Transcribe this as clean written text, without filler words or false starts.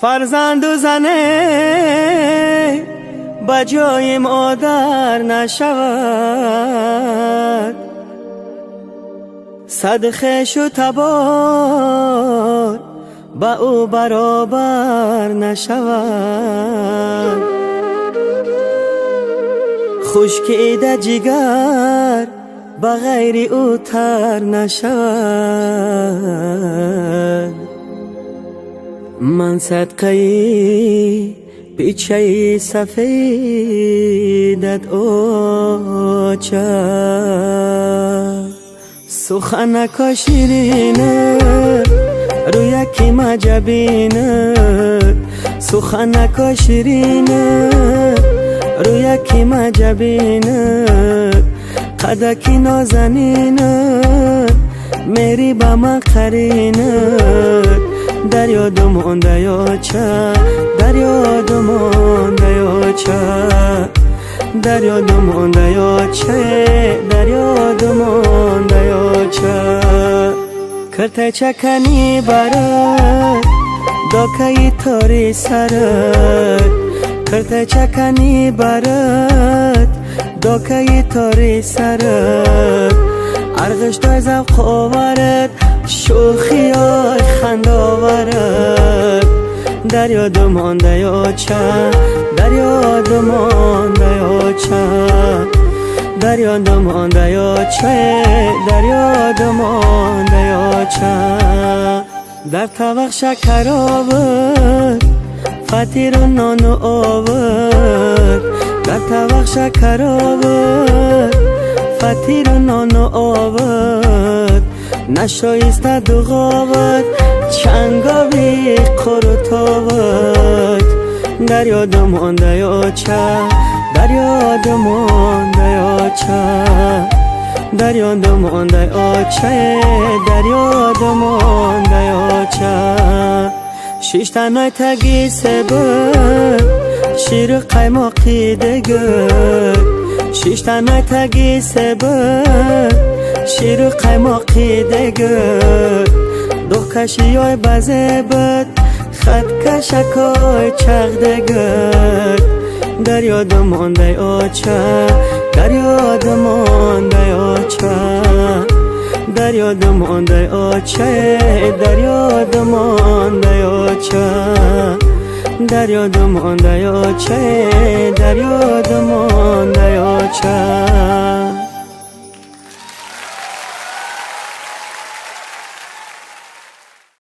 فرزند و زنه به جای مادر نشود، صدقه شو تبار با او برابر نشود. خشکیده جگر به غیر او تر نشود. من صدقه پیچه سفیدت اوچه، سخنک شیرینه روی کی مجبینه، سخنک شیرینه روی کی مجبینه، قدکی نازنینه میری با من قرینه. در یاد مانده یا چه، در یاد مانده یا چه، در یاد مانده یا چه، در یاد مانده یا چه. کرته چکنی برد داکی تاری سرد، کرته چکنی برد داکی تاری سرد. ارغش دای زوق آورد شوخی های خند آورد. در یاد مانده یا چه، در یاد مانده یا چه، در یاد مانده یا چه، در یاد مانده یا چه. در طبق شکر آورد فطیر و نان و آورد، در طبق شکر آورد فطیر و نان و آورد. نشایسته دوغاورد چنگاوی قرط آورد. در یاد مانده یا چه، در یاد مانده یا چه، در یاد مانده یا چه، در یاد مانده یا چه. شش تنهای تگی سبب شیر قیماقی دگر، شش تنهای تگی سبب شیر قیماقی دگر. دو کشی های بزه بد خط کشکای چغ دگر. در یاد مانده یا چه، در یاد مانده یا چه، در یاد مانده یا چه، در یاد مانده یا چه، در یاد مانده یا چه، در یاد مانده یا چه.